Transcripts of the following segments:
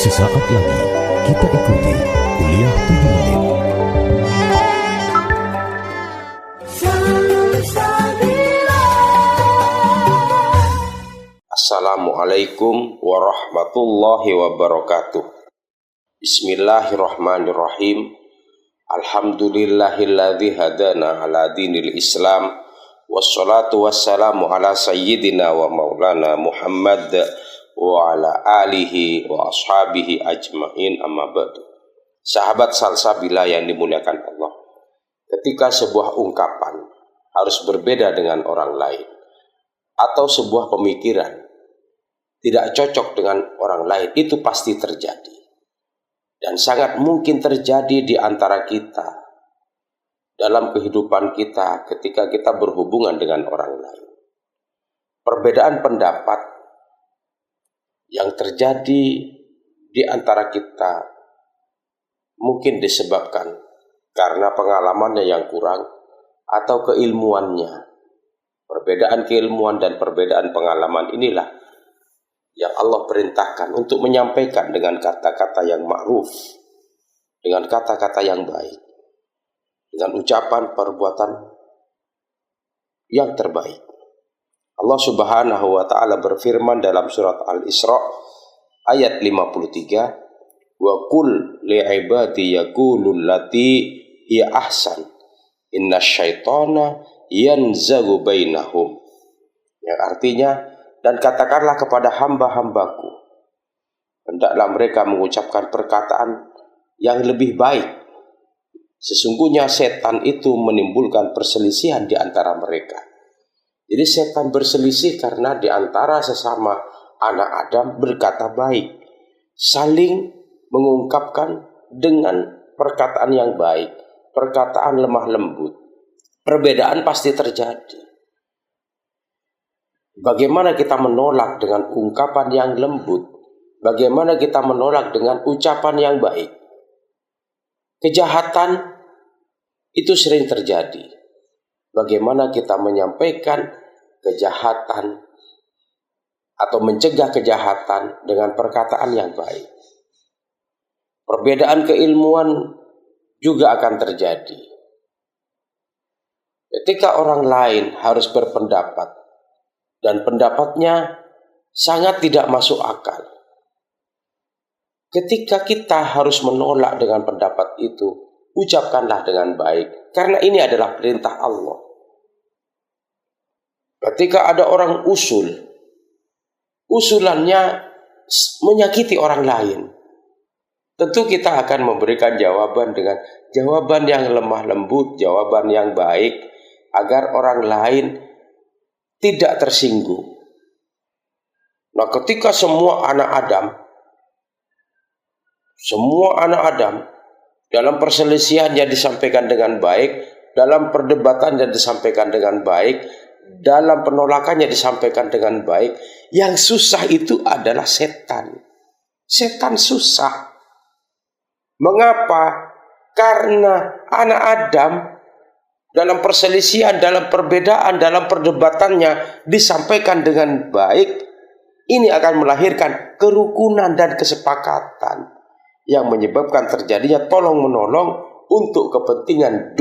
Sesaat lagi kita ikuti kuliah 7 menit. Assalamualaikum warahmatullahi wabarakatuh. Bismillahirrahmanirrahim. Alhamdulillahilladzi hadana ala dinil Islam. Wassalatu wassalamu ala sayyidina wa maulana Muhammad wa ala alihi wa ashabihi ajma'in, amma ba'du. Sahabat salsabila yang dimuliakan Allah, ketika sebuah ungkapan harus berbeda dengan orang lain, atau sebuah pemikiran tidak cocok dengan orang lain, itu pasti terjadi. Dan sangat mungkin terjadi di antara kita, dalam kehidupan kita ketika kita berhubungan dengan orang lain. Perbedaan pendapat yang terjadi di antara kita mungkin disebabkan karena pengalamannya yang kurang atau keilmuannya. Perbedaan keilmuan dan perbedaan pengalaman inilah yang Allah perintahkan untuk menyampaikan dengan kata-kata yang ma'ruf, dengan kata-kata yang baik, dengan ucapan perbuatan yang terbaik. Allah Subhanahu wa taala berfirman dalam surat Al-Isra ayat 53, wa qul li'ibadi yaqulul lati ya ahsan innasyaitana yanzagu bainahum. Yang artinya, dan katakanlah kepada hamba-hambaku, hendaklah mereka mengucapkan perkataan yang lebih baik. Sesungguhnya setan itu menimbulkan perselisihan di antara mereka. Jadi setan berselisih karena di antara sesama anak Adam berkata baik, saling mengungkapkan dengan perkataan yang baik, perkataan lemah lembut. Perbedaan pasti terjadi. Bagaimana kita menolak dengan ungkapan yang lembut? Bagaimana kita menolak dengan ucapan yang baik? Kejahatan itu sering terjadi. Bagaimana kita menyampaikan kejahatan atau mencegah kejahatan dengan perkataan yang baik? Perbedaan keilmuan juga akan terjadi. Ketika orang lain harus berpendapat dan pendapatnya sangat tidak masuk akal, ketika kita harus menolak dengan pendapat itu, ucapkanlah dengan baik, karena ini adalah perintah Allah. Ketika ada orang usulannya menyakiti orang lain, tentu kita akan memberikan jawaban dengan jawaban yang lemah lembut, jawaban yang baik, agar orang lain tidak tersinggung. Nah, ketika semua anak Adam dalam perselisihannya disampaikan dengan baik, dalam perdebatannya disampaikan dengan baik, dalam penolakannya disampaikan dengan baik, yang susah itu adalah setan. Setan susah. Mengapa? Karena anak Adam dalam perselisihan, dalam perbedaan, dalam perdebatannya disampaikan dengan baik, ini akan melahirkan kerukunan dan kesepakatan yang menyebabkan terjadinya tolong-menolong untuk kepentingan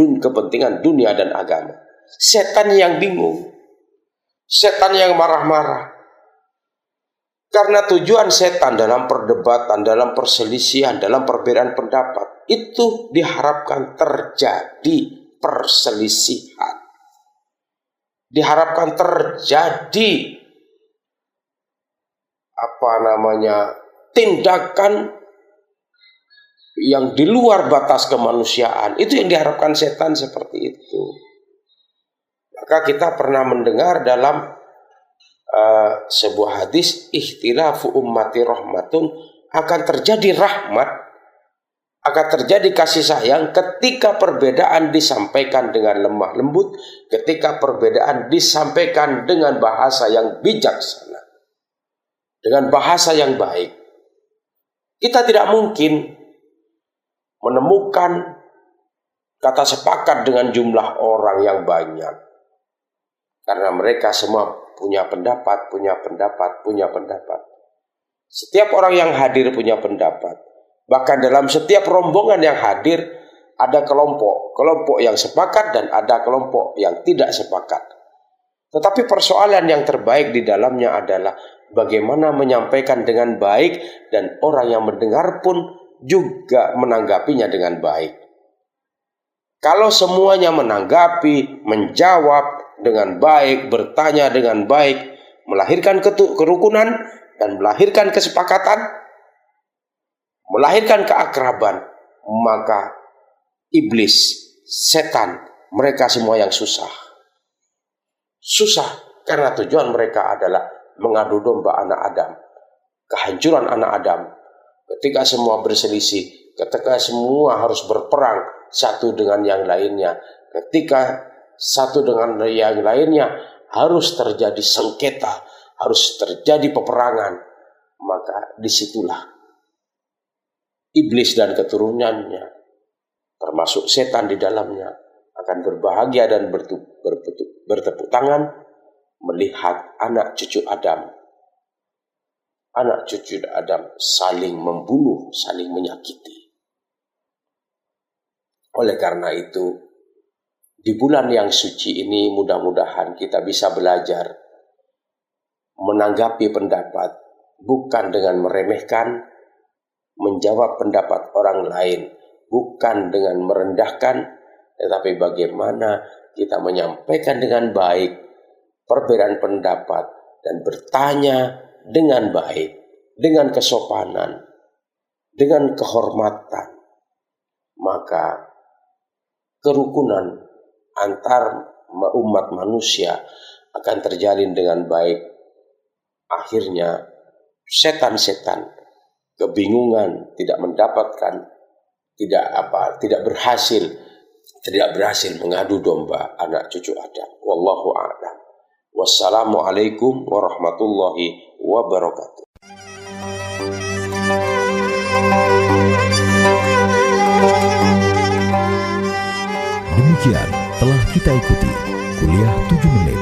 dunia dan agama. Setan yang bingung, setan yang marah-marah. Karena tujuan setan dalam perdebatan, dalam perselisihan, dalam perbedaan pendapat, itu diharapkan terjadi perselisihan. Diharapkan terjadi tindakan yang di luar batas kemanusiaan. Itu yang diharapkan setan seperti itu. Maka kita pernah mendengar dalam sebuah hadis, ikhtilafu ummati rahmatun, akan terjadi rahmat, akan terjadi kasih sayang ketika perbedaan disampaikan dengan lemah lembut, ketika perbedaan disampaikan dengan bahasa yang bijaksana, dengan bahasa yang baik. Kita tidak mungkin menemukan kata sepakat dengan jumlah orang yang banyak, karena mereka semua punya pendapat. Setiap orang yang hadir punya pendapat. Bahkan dalam setiap rombongan yang hadir ada kelompok yang sepakat dan ada kelompok yang tidak sepakat. Tetapi persoalan yang terbaik di dalamnya adalah bagaimana menyampaikan dengan baik dan orang yang mendengar pun juga menanggapinya dengan baik. Kalau semuanya menanggapi, menjawab dengan baik, bertanya dengan baik, melahirkan kerukunan dan melahirkan kesepakatan, melahirkan keakraban, maka iblis, setan, mereka semua yang susah. Susah karena tujuan mereka adalah mengadu domba anak Adam, kehancuran anak Adam. Ketika semua berselisih, ketika semua harus berperang satu dengan yang lainnya, ketika satu dengan yang lainnya harus terjadi sengketa, harus terjadi peperangan, maka disitulah iblis dan keturunannya, termasuk setan di dalamnya, akan berbahagia dan bertepuk tangan melihat anak cucu Adam saling membunuh, saling menyakiti. Oleh karena itu, di bulan yang suci ini mudah-mudahan kita bisa belajar menanggapi pendapat bukan dengan meremehkan, menjawab pendapat orang lain bukan dengan merendahkan, tetapi bagaimana kita menyampaikan dengan baik perbedaan pendapat dan bertanya dengan baik, dengan kesopanan, dengan kehormatan. Maka kerukunan antar umat manusia akan terjalin dengan baik. Akhirnya setan-setan kebingungan, tidak mendapatkan, tidak berhasil mengadu domba anak cucu Adam. Wallahu a'lam. Wassalamualaikum warahmatullahi wabarakatuh. Demikian telah kita ikuti kuliah 7 menit